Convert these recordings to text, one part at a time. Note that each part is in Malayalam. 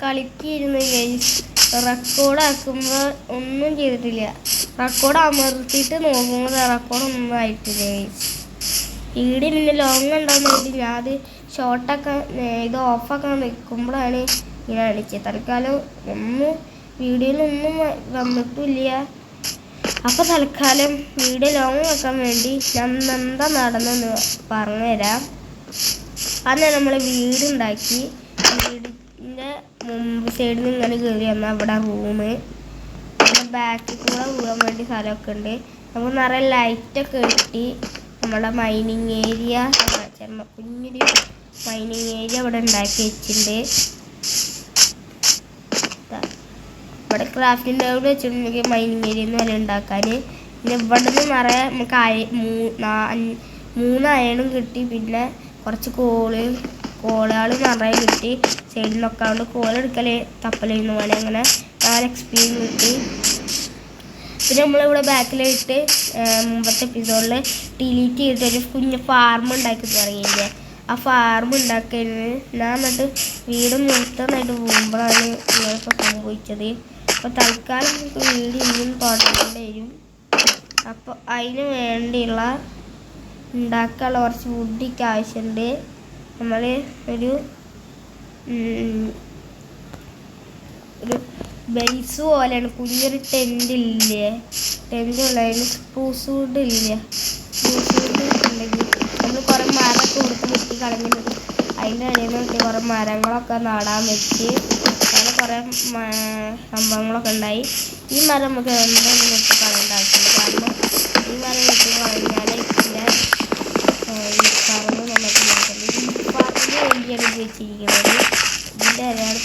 കളിക്കിരുന്നു ഗൈസ്. റെക്കോർഡാക്കുമ്പോൾ ഒന്നും ചെയ്തിട്ടില്ല. റെക്കോർഡ് അമർത്തിയിട്ട് നോക്കുമ്പോൾ റെക്കോർഡൊന്നും ആയിട്ടില്ല ഗൈസ്. വീഡിയോ പിന്നെ ലോങ് ഉണ്ടാകുന്ന വേണ്ടി ഞാൻ അത് ഷോർട്ടൊക്കെ ഇത് ഓഫാക്കാൻ നിൽക്കുമ്പോഴാണ് ഇങ്ങനെ അടിച്ചത്. തൽക്കാലം വീഡിയോയിലൊന്നും വന്നിട്ടില്ല. അപ്പോൾ തൽക്കാലം വീഡിയോ ലോങ് വെക്കാൻ വേണ്ടി ഞാൻ എന്താ നടന്നെന്ന് പറഞ്ഞുതരാം. അന്ന് നമ്മൾ വീടുണ്ടാക്കി. വീടിൻ്റെ മുമ്പ് സൈഡിൽ നിന്ന് ഇങ്ങനെ കയറി വന്നാൽ അവിടെ റൂമ്, പിന്നെ ബാക്കിൽ കൂടെ പോകാൻ വേണ്ടി സ്ഥലമൊക്കെ ഉണ്ട്. നമുക്ക് നിറയെ ലൈറ്റൊക്കെ കിട്ടി. നമ്മുടെ മൈനിങ് ഏരിയ, കുഞ്ഞൊരു മൈനിങ് ഏരിയ ഇവിടെ ഉണ്ടാക്കി വെച്ചിട്ടുണ്ട്. ഇവിടെ ക്രാഫ്റ്റിൻ്റെ അവിടെ വെച്ചിട്ടുണ്ടെങ്കിൽ മൈനിങ് ഏരിയ എന്ന് വരെ ഉണ്ടാക്കാൻ. പിന്നെ ഇവിടെ നിന്ന് നിറയെ നമുക്ക് 3 അയണും കിട്ടി. പിന്നെ കുറച്ച് കോളുകൾ നിറയെ കിട്ടി. സൈഡിൽ നിന്നൊക്കെ അതുകൊണ്ട് കോളെടുക്കൽ തപ്പലെന്ന് പോലെ അങ്ങനെ 4 എക്സ്പീരിയൻസ് കിട്ടി. പിന്നെ നമ്മളിവിടെ ബാക്കിലായിട്ട് മുമ്പത്തെ എപ്പിസോഡിൽ ഡിലീറ്റ് ചെയ്തിട്ടൊരു കുഞ്ഞ് ഫാർം ഉണ്ടാക്കി തുടങ്ങിയില്ലേ. ആ ഫാർം ഉണ്ടാക്കുന്നത് ഞാൻ എന്നിട്ട് വീട് നിർത്തുന്നതായിട്ട് പോകുമ്പോഴാണ് ഇങ്ങനെയൊക്കെ സംഭവിച്ചത്. അപ്പോൾ തൽക്കാലം നമുക്ക് വീട് ഇനിയും തുടങ്ങേണ്ടി വരും. അപ്പോൾ അതിന് വേണ്ടിയുള്ള ഉണ്ടാക്കാനുള്ള കുറച്ച് വുഡിക്ക് ആവശ്യമുണ്ട്. നമ്മൾ ഒരു ബേസ് പോലെയാണ് കുഞ്ഞൊരു ടെൻറ്റില്ലേ, ടെൻറ്റുള്ളതിന് സ്പ്രൂസ് വുഡ് ഇല്ലേ, സ്പ്രൂസ് വുഡ് ഉണ്ടെങ്കിൽ നമ്മൾ കുറേ മരമൊക്കെ കൊടുത്ത് വെട്ടി കളഞ്ഞിട്ട് അതിൻ്റെ ഇടയിൽ നിന്ന് കുറേ മരങ്ങളൊക്കെ നടാൻ വെച്ച് അങ്ങനെ കുറേ സംഭവങ്ങളൊക്കെ ഉണ്ടായി. ഈ മരം നമുക്ക് എന്തായാലും വെട്ടി കളയേണ്ട ആവശ്യമില്ല. കാരണം ഈ മരം വെട്ടി കളഞ്ഞാൽ ഇതിൻ്റെ പറഞ്ഞു നമുക്ക് നോക്കുന്നത് ഈ പാട്ടിന് വേണ്ടിയാണ് ഉപയോഗിച്ചിരിക്കുന്നത്. ഇതിൻ്റെ അരയാണ്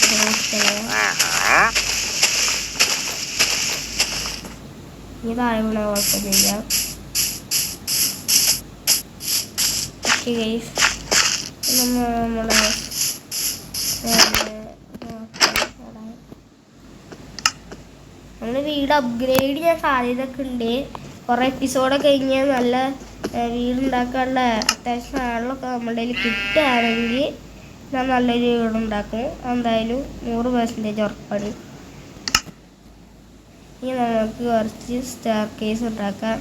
ഇനി താഴെ വീണ കുഴപ്പമൊന്നുമില്ല. ഓക്കെ ഗൈസ്, നമ്മുടെ വീട് അപ്ഗ്രേഡ് ചെയ്യാൻ സാധ്യതയൊക്കെ ഉണ്ട്. കുറേ എപ്പിസോഡൊക്കെ കഴിഞ്ഞാൽ നല്ല വീടുണ്ടാക്കാനുള്ള അത്യാവശ്യം സാധനങ്ങളൊക്കെ നമ്മുടെ കയ്യിൽ കിട്ടുകയാണെങ്കിൽ ഞാൻ നല്ലൊരു വീടുണ്ടാക്കും. എന്തായാലും 100% ഉറപ്പാണ്. ഇനി നമുക്ക് കുറച്ച് സ്റ്റെയർ കേസ് ഉണ്ടാക്കാം.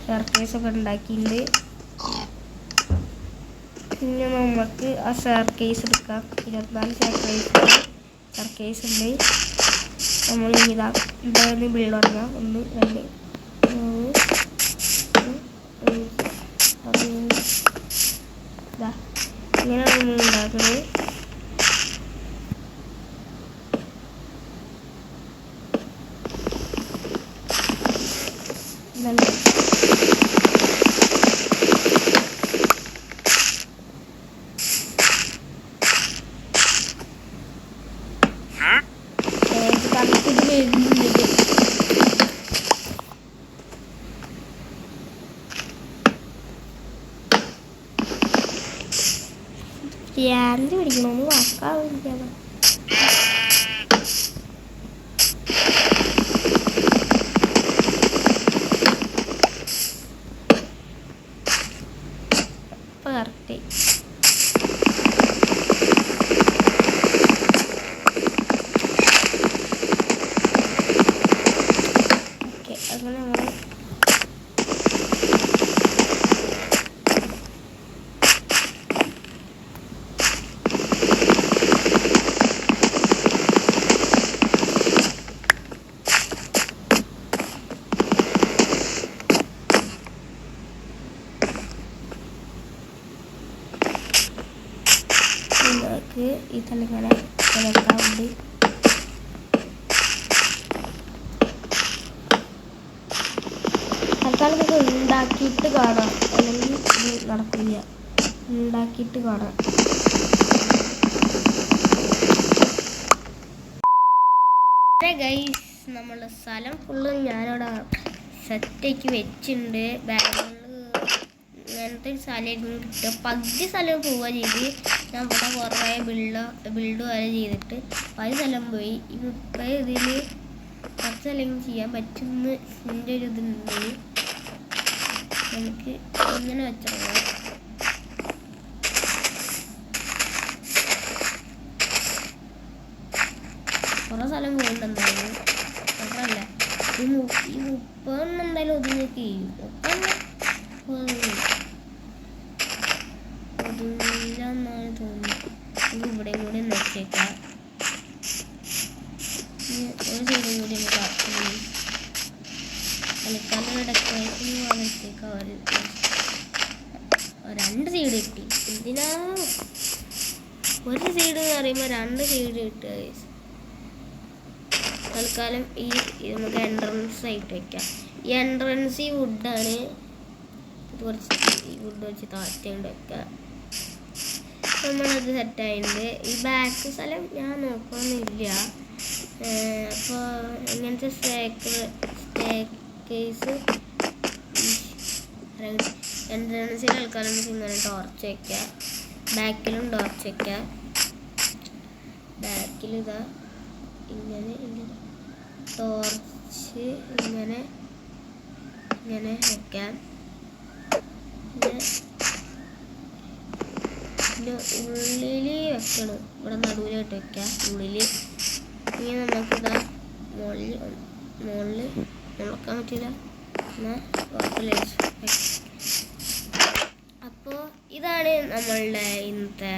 സ്റ്റെയർ കേസൊക്കെ ഉണ്ടാക്കിയിട്ടുണ്ട്. പിന്നെ നമുക്ക് ആ സ്റ്റെയർ കേസ് എടുക്കാം. 24 സ്റ്റെയർ കേസ് ഉണ്ട്. നമ്മൾ ഇതാ ഇവിടെ ബിൽഡ് തുടങ്ങാം. 1 2 3 ഇതാ ഇങ്ങനെയാണ് നമ്മൾ ഉണ്ടാക്കുന്നത്. ാന്തി പിടിക്കണമെന്ന് വാക്കാവില്ല. ഇപ്പം കറക്റ്റ് ഓക്കെ. അങ്ങനെ നമ്മൾ ഇതെല്ലാം ഇളക്കാറുണ്ട്. തൽക്കാലം ഇത് ഉണ്ടാക്കിയിട്ട് കാണാം, അല്ലെങ്കിൽ ഇത് നടക്കില്ല. ഉണ്ടാക്കിയിട്ട് കാണാം. ഗൈസ്, നമ്മളുടെ സ്ഥലം ഫുള്ള് ഞാനവിടെ സെറ്റാക്കി വെച്ചിട്ടുണ്ട്. ബാക്ക്ഗ്രൗണ്ടിൽ അങ്ങനത്തെ ഒരു സ്ഥലമായിരുന്നു കിട്ടുക. പകുതി സ്ഥലം പോവുക ചെയ്ത് ഞാൻ ഇവിടെ കുറേ ബിൽഡ് വരെ ചെയ്തിട്ട് പകുതി സ്ഥലം പോയി. ഇപ്പം ഇതിൽ കുറച്ച് സ്ഥലം ചെയ്യാൻ പറ്റുന്ന എൻ്റെ ഒരു ഇതുണ്ട്. എനിക്ക് ഇങ്ങനെ വെച്ചിടണം. കുറേ സ്ഥലം പോകണ്ടെന്തായാലും മാത്രമല്ല ഈ 30 എന്തായാലും ഒതുങ്ങി ചെയ്യും. ഒതുങ്ങില്ല എന്നാണ് തോന്നുന്നത്. ഇത് ഇവിടെയും കൂടി വെച്ചേക്കാം. ഒരു സൈഡും കൂടി കളിക്കാനുള്ള ഡെക്കറേഷൻ വെച്ചേക്കാം. 2 സൈഡ് കിട്ടി. എന്തിനാ ഒരു സൈഡ് എന്ന് പറയുമ്പോൾ 2 സൈഡ് കിട്ടുക. തൽക്കാലം ഈ നമുക്ക് എൻട്രൻസ് ആയിട്ട് വെക്കാം. ഈ എൻട്രൻസ് ഈ വുഡാണ്. ഇത് കുറച്ച് ഈ വുഡ് വെച്ച് താഴ്ത്തിയുണ്ട് വെക്കാം. നമ്മളത് സെറ്റായിട്ടുണ്ട്. ഈ ബാക്ക് സ്ഥലം ഞാൻ നോക്കണമെന്നില്ല. അപ്പോൾ ഇങ്ങനത്തെ സ്റ്റേക്കേസ് എൻട്രൻസിൽ തൽക്കാലം നമുക്ക് ഇങ്ങനെ ടോർച്ച് വയ്ക്കാം. ബാക്കിലും ടോർച്ച് വയ്ക്കാം. ബാക്കിൽ ഇതാ ഇങ്ങനെ ടോർച്ച് ഇങ്ങനെ വെക്കാം. പിന്നെ ഉള്ളിൽ വെക്കണം. ഇവിടെ നടുവിലായിട്ട് വെക്കാം. ഉള്ളിൽ ഇങ്ങനെ നമുക്കിതാ മുകളിൽ മുളക്കാൻ പറ്റില്ല. എന്നാൽ അപ്പോൾ ഇതാണ് നമ്മളുടെ ഇന്നത്തെ